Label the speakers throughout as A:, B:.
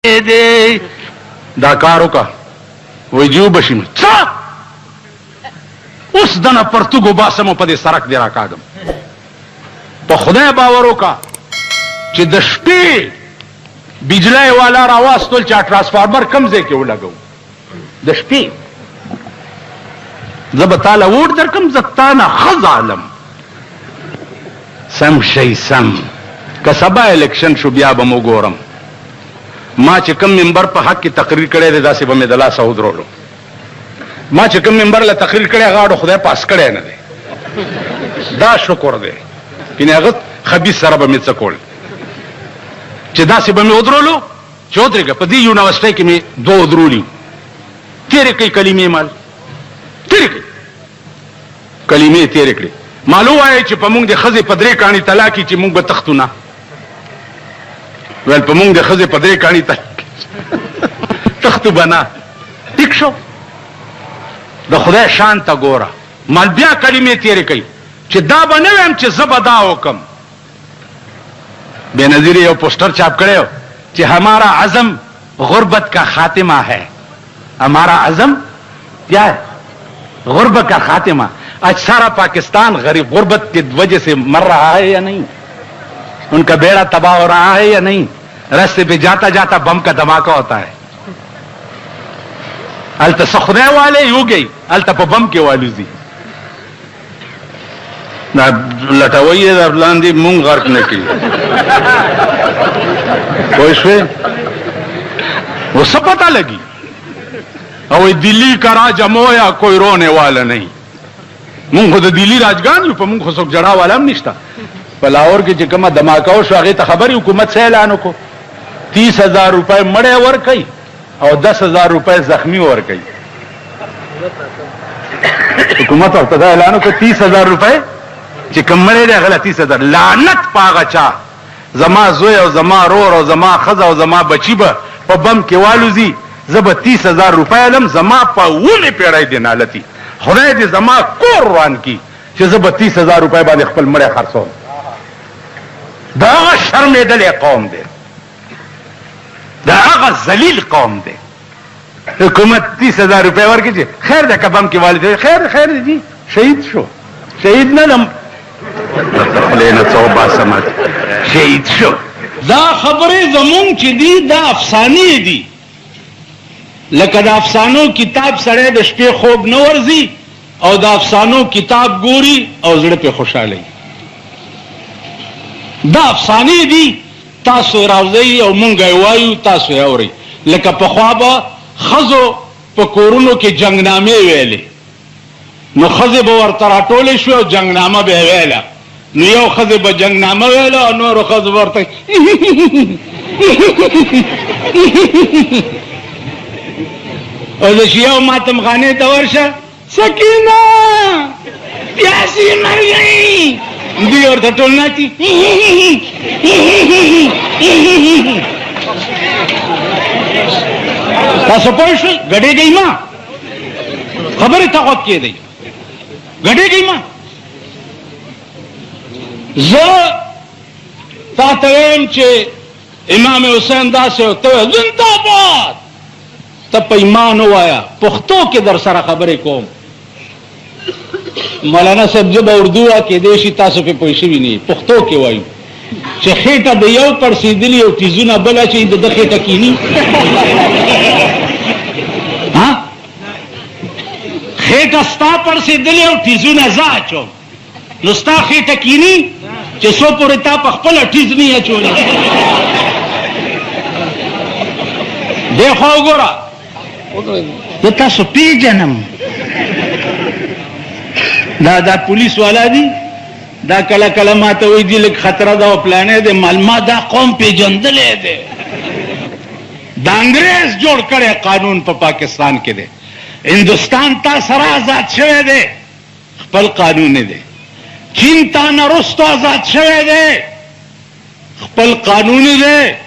A: دې دا کار وکړه وایي جو بشي څه اوس دنه پرتګو باسم په دې سړک دی راکاږم په خدای باور وکړه چې د شپې بجلی والا راواستل چې ټرانسفارمر کم ځای کې ولګو د شپې زه به تاله ووټ درکړم زه تا نه ښه ظالم سم شئ سم که سبا الیکشن شو بیا به م وګورم ما چې کوم ممبر په حق کې تقریر کړی دی داسې به مې د لاسه ودرولو ما چې کوم ممبر له تقریر کړی هغه اړو خدای پاس کړی نه دی دا شکر دی کنې هغه خبیث سره به مې څه کول چې داسې به مې ودرولو چې ودرېږه په دې یونیورسټۍ کې مې دوه ودرولي تېرې کوي کلمې مال تېرې کوي کلمې تېرې کړې مالو وایي چې په موږ د ښځې په درې کاڼي طلاق چې موږ به تختو نه ویل په موږ د ښځې په درې کاڼي تختو به نه ټیک شو د خدای شان ته ګوره مال بیا کلمې تېرې کوي چې دا به نه ویم چې زه به دا وکم بے نظیر یو پوسټر چاپ کړی و چې ہمارا عزم غربت کا خاتمہ ہے ہمارا عزم کیا ہے غربت کا خاتمہ آج سارا پاکستان غریب غربت کی وجہ سے مر رہا ہے یا نہیں ان کا بیڑا تباہ ہو رہا ہے یا نہیں راستے پہ جاتا جاتا بم کا دھماکہ ہوتا ہے التا سخدے والے یو گئی التا پا بم کے والو دی لٹاوئی ہے لاندی مونگ غرق نے کی کوئی شوے وہ سب پتہ لگی او دلی کا راج امویا کوئی رونے والا نہیں مونږ خو د دلی راجګان یو په مونږ خو څوک جړا والا هم نشته په لاهور کې چې کومه دماکه وشو هغې ته خبرې حکومت څه اعلان وکړو 30,000 روپۍ مړی ورکوي او 10,000 روپۍ زخمی ورکوي حکومت ورته دا اعلان وکړو 30,000 روپۍ چې کوم مړی دی هغه له 30,000 لعنت په هغه چا زما زوی او زما رور او زما ښځه او زما بچي به په بم کې والوځي زه به 30,000 روپۍ علم زما په 19 پیړۍ دی نالتي خدای دې زما کور روان کی چې زه به 30,000 روپۍ باندې خپل مړی خرڅوم دا هغه شرمېدلی قوم دی دا هغه ذلیل قوم دی حکومت 30,000 روپۍ ورکړي چې خیر دی که بم کې والي خیر دی جی شهید شو شهید نه لم خولې نه څه وباسم شهید شو دا خبرې زمونږ چې دي دا افسانې دي لکه د افسانو کتاب سره د شپې خوب نه ورځي او د افسانو کتاب ګوري او زړه په خوشاله دا افسانې دي تاسو راوځي او مونږ یې وایو تاسو یې اورئ لکه پخوا به ښځو په کورونو کې جنګنامې ویلې نو ښځې به ورته راټولې شوې او جنګنامه به یې ویله نو یو ښځې به جنګنامه ویله او نورو ښځو به ورته او د شیعو ماتم خانې ته ورشه سکینه پیاسې مر گئی دوی ورته ټول ناچي تاسو پوه شئ ګډېږئ ما خبرې ته غوږ کېږدئ ګډېږئ ما زه تا ته وایم چې امام حسین داسې ورته ویل زنده‌باد ته په ایمان ووایه پښتو کې در سره خبرې کوم مولانا صاحب زه به اردو وا کېدی شي تاسو پې پوه شوي نه پښتو کې وایو چې خېټه د یو پړسېدلي او تیزونه بل اچوي د ده خېټه کیني خېټه ستا پړسېدلې او تیزونه زه اچوم نو ستا خېټه کیني چې څو پورې تا په خپله ټیز نه اچولی دی خوا وګوره زه تاسو پیژنم دا پولیس والا دي دا کله کله ما ته وایي دي لږ خطره ده او پلانې دی ما دا قوم پیژندلی دی د انګریز جوړ کړی قانون په پاکستان کې دی هندوستان تا سره آزاد شوی دی خپل قانون دی چین تا نه رستو آزاد شوی دی خپل قانون دی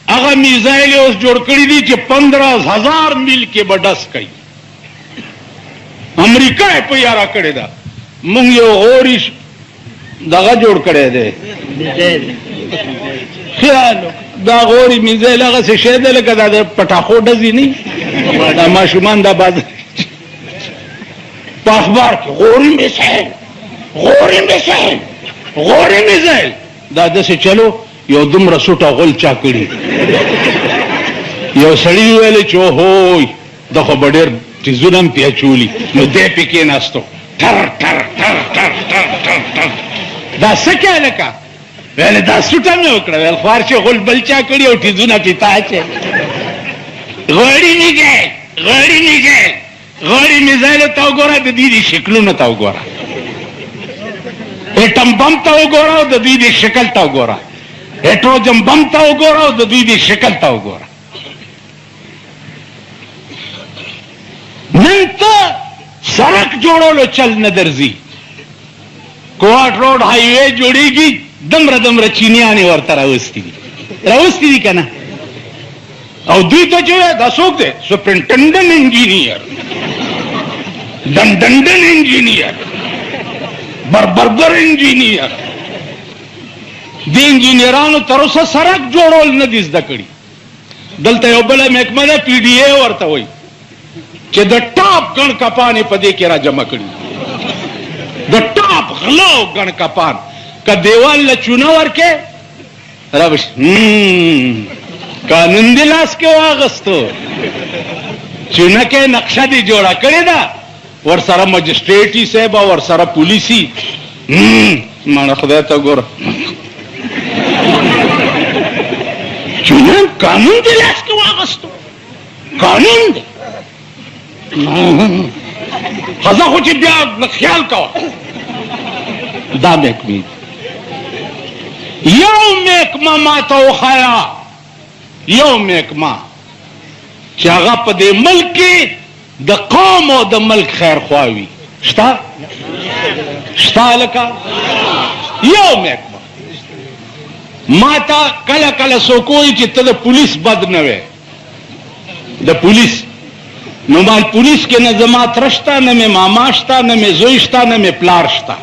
A: هغه میزایل اوس جوړ کړي دي چې 15,000 میل کې به ډس کوي امریکا یې په یاره کړې ده مونږ یو غوري دغه جوړ کړی دی خیال دا غوري مینځل هغه څه شی دی لکه دا د پټاخو ډزې نه دا ماشومان دا باز په اخبار کې غوري میسایل دا داسې چلو یو دومره سوټه غول چا کړي یو سړي ویلې چې اوهوی دا خو به ډېر تیزونه هم پې اچولي نو دی پې کېناستو ټر ټر ټر ټر ټر ټر ټر دا څه کې هلکه ویلې دا سوټه مې وکړه ویل خوار چې غول بل چا کړي او تیزونه پې تا اچوي غوړي میزایلو ته وګوره د دې شکلونو ته وګوره ایټم بم ته وګوره او د دوی د شکل ته وګوره هیټروجن بم ته وګوره او د دوی د شکل ته وګوره نن ته سړک جوړولو چل نه درځي کوټ روډ های وے جوړیږي دمره چینیانې ورته راوستي دي که نه او دوی ته چې دا څوک دی سپرنټنډنټ انجینیر ډنډنډن انجینیر بربر انجینیر د انجینیرانو تر اوسه سړک جوړول نه دي زده کړي دلته یو بله محکمه ده پی ډي اے ورته وایي چې د ټاپ ګڼ کپان یې په دې کې را جمع کړي د ټاپ غله او ګڼ کپان که دیوال له چونه ورکې رابش قانون دې لاس کې واغستو چونه کې نقشه دې جوړه کړې ده ورسره مجسټریټي صاحب او ورسره پولیسي ماړه خدای ته ګوره چونه قانون دې لاس کې واغستو قانون دی خزه خو چې بیا خیال کوه دا محکمې یو محکمه ما ته وښیه یو محکمه چې هغه په دې ملک کې د قوم او د ملک خیر خواوي شته هلکه یو محکمه ما ته کله کله څوک وایي چې ته د پولیس بد نه وې د پولیس نو مال پولیس کې نه زما تره شته نه مې ماما شته نه مې زوی شته نه مې پلار شته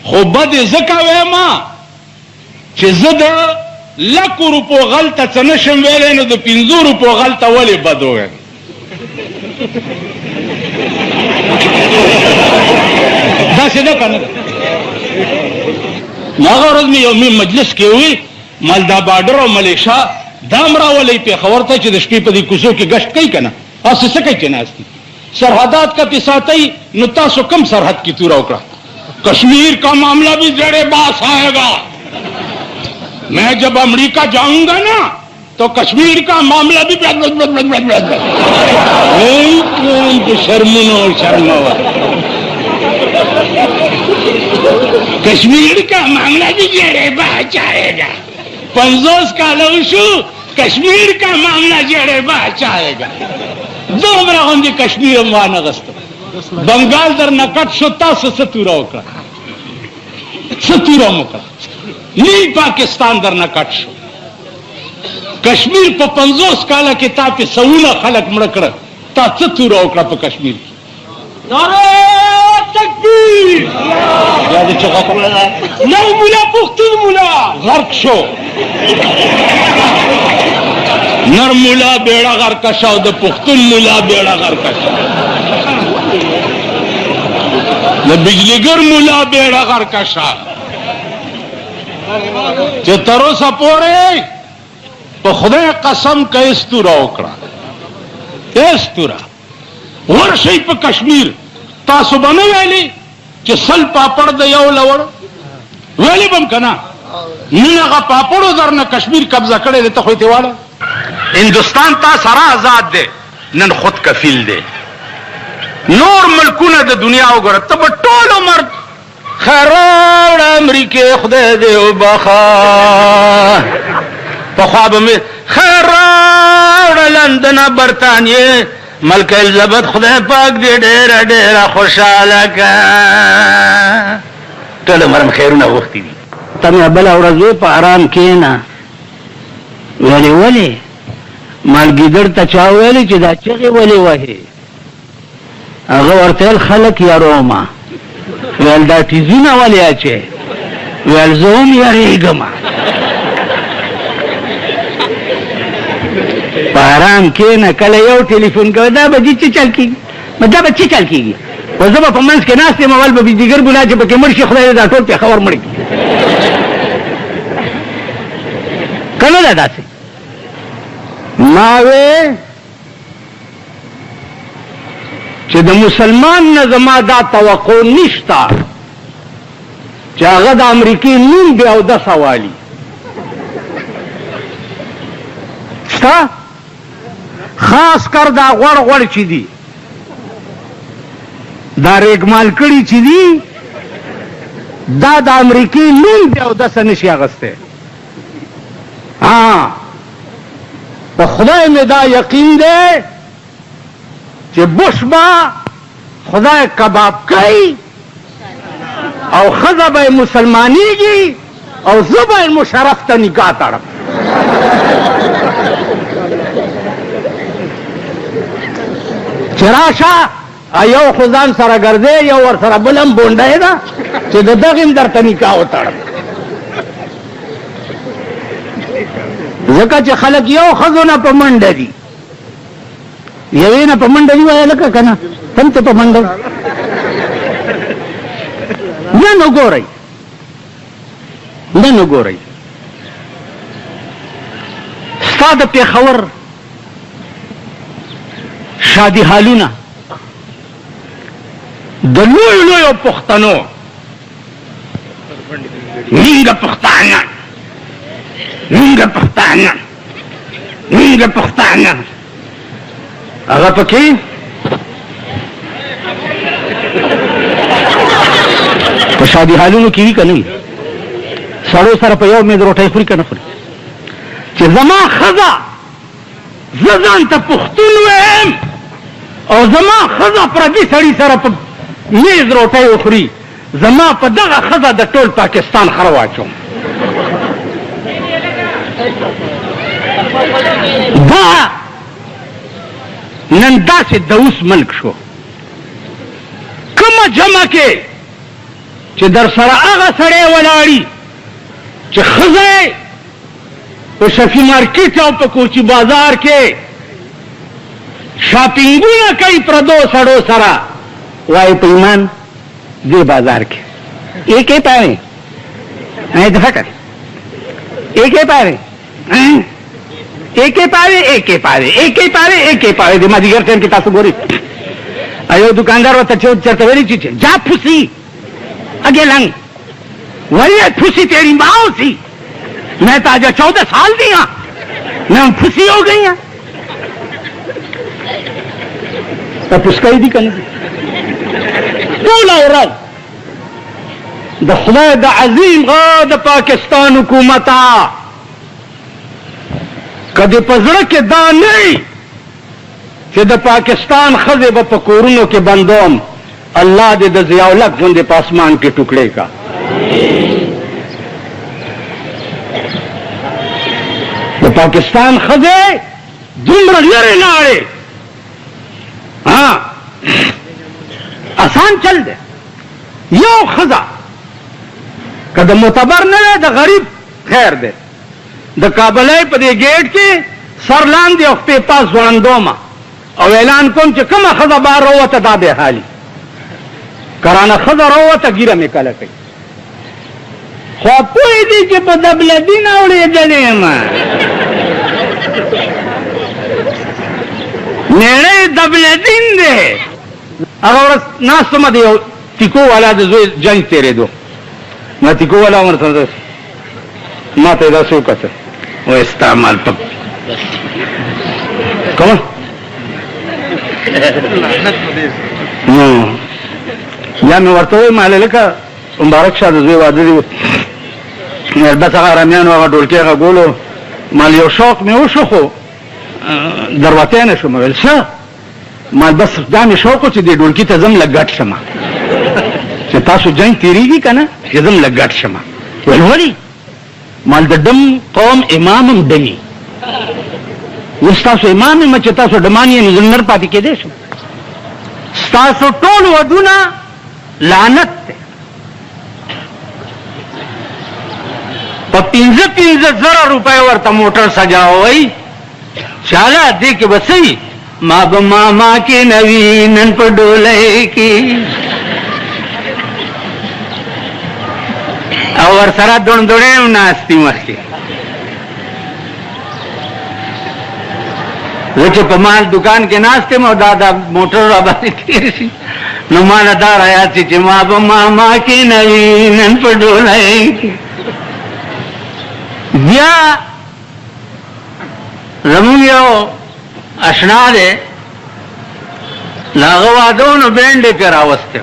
A: خو بد یې ځکه ویمه چې زه د 100 روپو غلطه څه نشم ویلی نو د 50 روپو غلطه ولې بد وویم داسې ده که نه ده نو هغه ورځ مې یو مجلس کې وي مال دا باډر او ملیشا دا هم راولئ پېښور ته چې د شپې په دې کوڅو کې ګشت کوي که نه تاسو څه کوي چې ناست دي سرحدات کا پې ساتئ نو تاسو کم سرحد کی توره وکړه کشمیر کا معاملہ بھی زیر باس آئے گا میں جب امریکہ جاؤں گا نا تو کشمیر کا معاملہ بھی کشمیر کا معاملہ بھی زیر باس آئے گا 50 کاله وشو کشمیر کا معاملہ زیر باس آئے گا دومره غوندې کشمیر هم وانغسته بنګال در نه کټ شو تاسو څه توره وکړه څه توره مو وکړه نیل پاکستان در نه کټ شو کشمیر په 50 کاله کې تا پې سوونه خلک مړه کړه تا څه توره وکړه په کشمیر کې نعره تکبیر یا دې چغه کوله نو مولا پښتون مولا غرق شو نر مولا بیڑا غرقشا او د پښتون مولا بیڑا غرقشا د بجلیګر مولا بیڑا غرقشا چې تر اوسه پورې په خدای قسم که استوره وکړه استوره ورشئ په کشمیر تاسو به نه ویلي چې سل پاپړ د یو لوړ ویلي به م که نه نن هغه پاپړو در نه کشمیر قبضه کړی دی ته خو یې تېواله هندوستان تا سره آزاد دی نن خود کفیل دی نور ملکونه د دنیا وګوره ته به ټول عمر خیر راوړه امریکې خدای دې وبخه پخوا به مې خیر راوړه لندنه برطانیې ملکه الزبت خدای پاک دې ډېره ډېره خوشحاله که ټول عمر م خیرونه غوښتي دي
B: ته مې بله ورځ وې په ارام کښېنه ولې مالګیدړ ته چا ویلي چې دا چغې ولې وهې هغه ورته ویل خلک یارومه ویل دا ټیزونه ولې اچې ویل زه هم یارېږم په آرام کښېنه، کله یو ټلیفون کوه دا به چې چل کېږي، دا به چې چل کېږي. خو زه به په منځ کې ناست یم، اول به بجلیګر ګناه چې پکې مړ شي، خدای دې دا ټول پېښور مړ کړي. که نه ده داسې؟ ما وې چې د مسلمان نه زما دا توقع نشته چې هغه د امریکې نوم بیا اودس والي. شته خاص کر دا غوړ غوړ چې دي، دا ریګمال کړي چې دي، دا د امریکې نوم بیا اودس نشي اغستی. په خدای مې دا یقین دی چې بش به خدای کباب کوي او ښځه به مسلمانېږي او زه به مشرف ته نکاح تړم. چې راشه یو خو ځان سره ګرځې، یو ور سره بل هم بونډی ده چې د دغې هم درته نکاح وتړم. ځکه چې خلک یو ښځو نه په منډه دي، یوې نه په منډه دي وایه لکه که نه هم ته په منډه نن وګورئ، نن وګورئ ستا د پېښور شادي حالونه د لویو لویو پښتنو، مونږ پښتانه، مونږ پښتانه، مونږ پښتانه، هغه پکې په شادي حالونو کې وي که نه وي؟ سړو سره په یو میز روټۍ خوري که نه خوري؟ چې زما ښځه زه ځان ته پښتون ویم او زما ښځه پردي سړي سره په میز روټۍ وخوري، زما په دغه ښځه د ټول پاکستان خره واچوم. دا نن داسې د اوس ملک شو. کومه جمع کې چې در سره هغه سړی ولاړي چې ښځه په شفي مارکیټ او په کوچي بازار کې شاپینګونه کوي پردو سړو سره، وایي په ایمان دې بازار کې ایک یې پاوې د فکر ایک یې پاوې ایک یې پاوې ایک یې پاوې ایک یې پاوې ایک یې پاوې د مازدیګر ټایم کې تاسو ګورئ یو دکاندار ورته چرته ویلي چې جا پھوسی اگے لنگ وہی پھوسی تیری ماں سی، میں تو آج 14 سال دی ہاں، میں پھوسی ہو گئی ہوں. پھسکائی دی کنه ټول اوراد د خدای د عظیم غا د پاکستان حکومتا کدی پزړه کې دا نه چې د پاکستان ښځې به په کورونو کې بندوم، الله دې د ضیاء الحق غوندې په اسمان کې ټوکړې کا. د پاکستان ښځې دومره لرې لاړې، آسان چل دی. یو ښځه که د معتبر نه دی د غریب خیر دی. د کابلۍ په دې ګیټ کې سر لاندې او خپې پاس ځوړندومه او اعلان کوم چې کومه ښځه بهر راووته دا بې حالي کرانه ښځه راووته ږیره مې کله کوي. خو پوه دي چې په دبلدین اورېدلې یم میړی دبلدین دی. هغه ورځ ناستمه د یو تیکو والا د زوی جنګ تېرېدو، ما تیکو والا ورته ما ته یې داسې وکتل وایي ستا مال پک کومه یا مې ورته وویل ماله لکه مبارک شاه د زوی واده دی، بس هغه ارامیانو هغه ډولکې هغه ګولو مال یو شوق مې وشو خو دروتی نه شوم. ویل څه مال بس دا مې شوق و چې دې ډولکي ته ځم لږ ګډ شمه چې تاسو جنګ تېرېږي که نه چې ځم لږ ګډ شمه. ویل ولې مال د ډم قوم امام هم ډمي، اوس تاسو امام یم چې تاسو ډمان یې نو نر پاتې کېدی شم. ستاسو ټول ودونه لعنت دی. په 15,000 روپۍ ورته موټر سجاوئ شاله دې کې بسې ما به ماما کې نوی نن په ډولۍ کې او ورسره دوندوړې ناستې مخکې زه چې په مال دکان کې ناست یم او دا موټر را باندې تېر شي نو ما نه دا رایاد شي چې ما به ماما کې نوی نن په ډولۍ کې بیا زمونږ یو اشنا دی هغه واده نو بینډې پې راوستی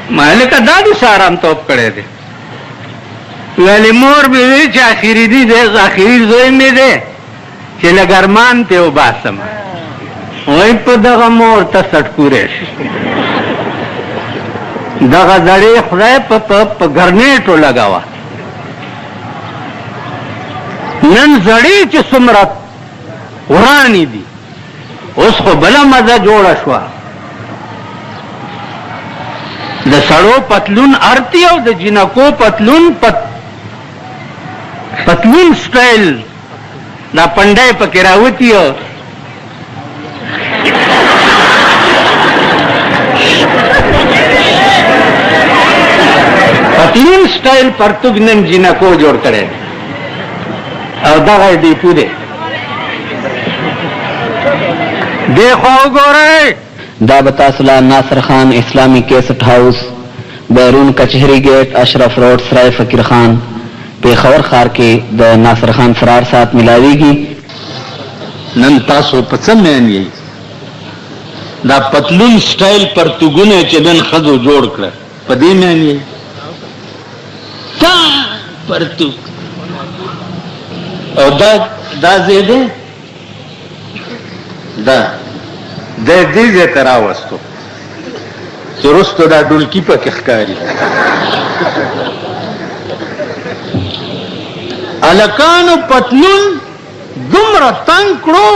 B: ما لکه دا دې څه ارامتوب کړی دی ویلې مور مې وی چې اخري دی اخري زوی مې دی چې لږ ارمان پې وباسم وایي په دغه مور ته سټکوری شي دغه زړې خدای په ګرنیټو لګوه نن زړې چې څومره ورانې دي اوس خو بله مزه جوړه شوه د سړو پتلون ارتی او د جنکو پتلون سټایل دا پنډای پکې راوتی پتلون سټایل پرتوګ نن جنکو جوړ کړی او دغه دی پوره دیکھو وګورئ
C: دا بتاسلا ناصر خان اسلامی کیسٹ ہاؤس بیرون کچہری گیٹ اشرف روڈ سرائے فقیر خان پیښور ښار کې د ناصر خان فرار سات ملاویږي
B: نن تاسو په څه مین یې دا پتلون سټایل پرتوګونه چې نن ښځو جوړ کړه په دې مین یې تا پرتوګ او دا زیده دا د دې ځای ته راوستو چې وروستو دا ډولکي پکې ښکاري هلکانو پتلون دومره تنګ کړو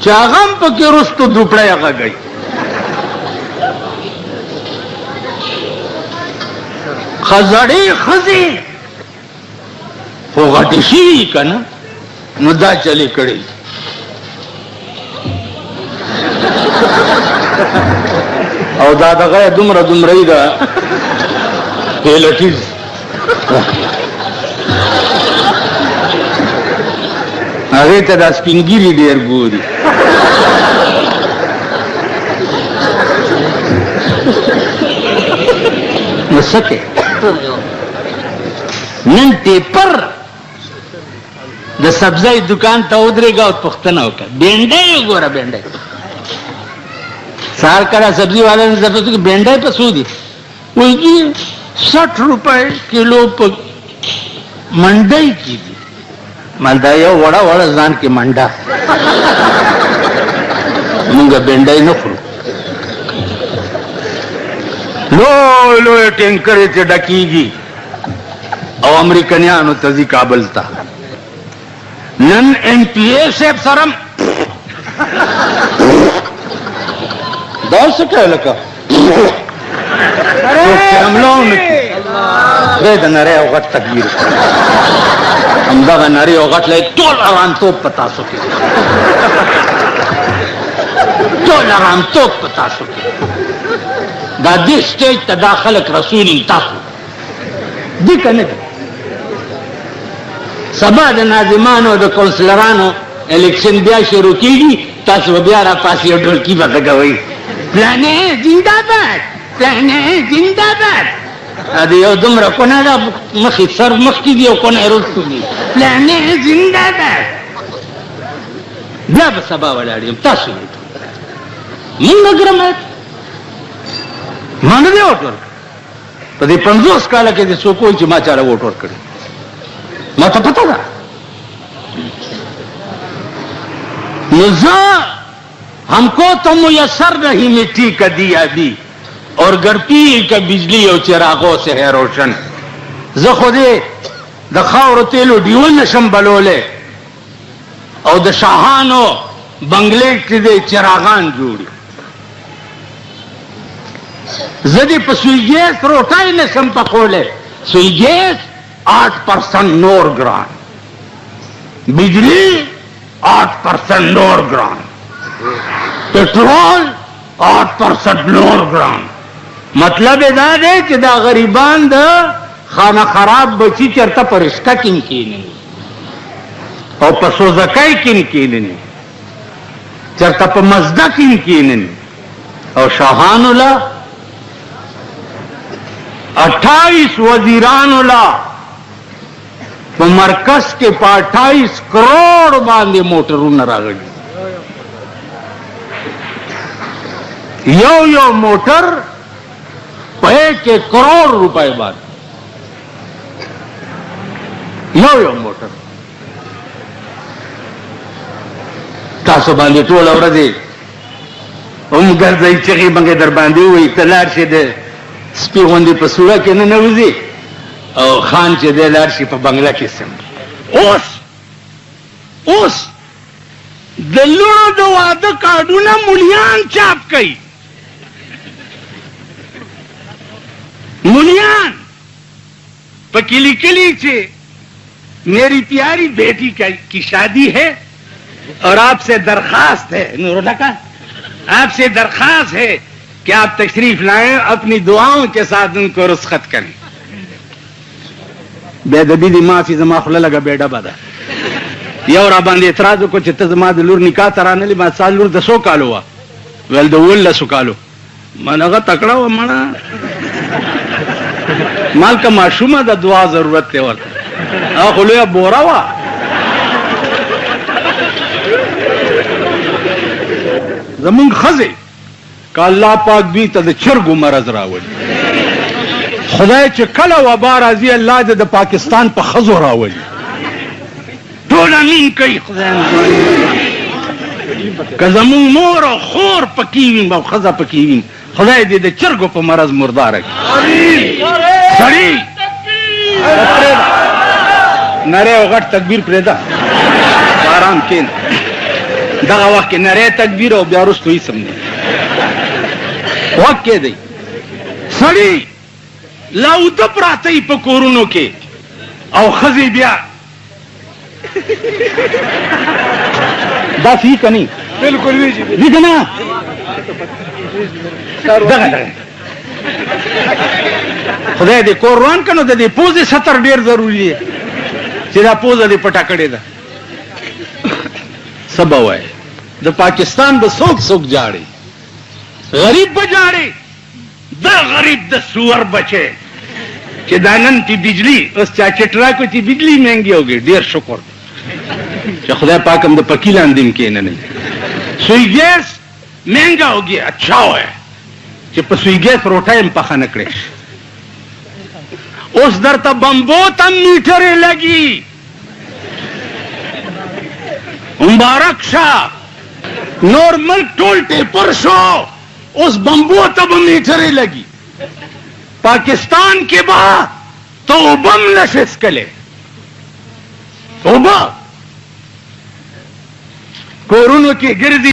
B: چې هغه هم پکې وروستو دوپړی غږوي زړې ښځې خو غټې شوي که نه نو دا چلې کړی او دا دغه دومره دومره ده پیلټیز هغې ته دا سپینګیري ډېر ګوري نو څه کې نن پیپر د سبزی دکان ته ودرېږه او پوښتنه وکړه بینډۍ وګوره بینډۍ سهار کله سبزی والا نے ضرورت کہ بینڈائی پہ سو دی وہ جی 60 روپے کلو پہ منڈائی کی دی مالدائی وڑا وڑا ځان کې منډا مونږه بینډای نه خورو لوی ټینکرې ته ډکیږي او امریکایانو ته ځي کابل ته نن ایم پی اے صاحب سره دا څه کوي لکه حمله ونکړي دی د نری او غټ تکبیر همدغه نری او غټ لی ټول ارامتوب په تاسو کې ټول ارامتوب په تاسو کې دا دې سټیج ته دا خلک رسول تاسو دي که نه دي سبا د ناظمانو د کونسلرانو الیکشن بیا شروع کېږي تاسو به بیا راپاسې یو ډولکي به غږوئ پلانې زنده‌باد پلانې زنده‌باد د یو دومره کونه ده مخې سر مخکې دي او کونه یې وروستو دي پلانې زنده‌باد بیا به سبا ولاړ یم تاسو یې مونږ نه ګرمات ما نه دی ووټ ورکړی په دې 50 کاله کې دې څوک وایي چې ما چاله ووټ ورکړی ما ته پته ده نو زه हमको तो मुयसर नहीं मिट्टी का दिया भी और गरपी का बिजली और चिरागों से है रोशन ज खुदे د خاورو تیلو دیول نشم بلوله او د شاهانو بنگلې کې د چراغان جوړي زدي په سویګیس روټای نشم پخوله سویګیس 8% نور ګران बिजली 8% नोर ग्राम, पेट्रोल 8% नोर ग्राम. मतलब دا دی چې دا غریبان د خانه خراب بچی چرته پرشته کین کینی او په سوزکای کین کینی چرته په مزده کین کینی او شاهانو لا 28 وزیرانو لا په مرکز کې په 28 کروڑ باندې موټرونه راغلي. یو موټر په 1 کروڑ روپے باندې یو موټر. تاسو باندې ټول ورځې هم ګرځي چې بنګ در باندې وي تلار شه د سپي غوندې په سوړه کې نه نوځي او خان چې د لار شي په بنگلا کې سم. اوس د لونو د واده کارډونه مليان چاپ کوي. مليان پکې لیکلي چې मेरी प्यारी बेटी की शादी है और आपसे दरखास्त है नूरुल्लाह का, आपसे दरखास्त है कि आप तशरीफ लाएं, अपनी दुआओं के साथ उनको रुस्खत करें. बेदबी दी माफी जमा खुला लगा बेड़ा बादा یو را باندې اعتراض وکړ چې ته زما د لور نکاح ترانه ما سال لور د 100 کالو وا ول د 12 کالو منغه تکړه و مړه مال کا معشومه د دعا ضرورت ته ورته اخو له بورا وا. زمون خزه ک الله پاک دې ته د چرګو مرز راوړي. خدای چې کله وبا راځي الله دې د پاکستان په خزو راوړي. ټول امین کوي خدای. که زمون مور او خور پکې وي او خزه پکې وي خدای دې د چرګو په مرز مردار کړي. سړی نره او غټ تکبیر پرېدا آرام کین دغه وخت کې نره تکبیر او بیا وروسته یې سم دی وخت کې دی. سړی لاوته پراته په کورونو کې او خزي بیا دا فی کني بالکل وی کنه دغه خدای دې قرآن کنو د دې پوزې ستر ډیر ضروری دی چې دا پوزه دې پټه کړې ده. سبا وای د پاکستان د څوک جاړي غریب بجاړي دا غریب د سور بچي چې دانن تی بجلی اوس چا چټرا کو تی بجلی مهنګي ہوگی. ډیر شکر چې خدای پاک هم د پکیلان دین کې نه سوی ګیس مهنګا ہوگی. اچھا وای چې په سوی ګیس روټایم پخا نه کړې اوس درته بمبو تم میټرې لګي. مبارک شاه نور ملک ټول ټیپر شو اوس بمبو ته میټرې لګي. پاکستان کې با توبم نشس کله توبه کورونو کې ګرځي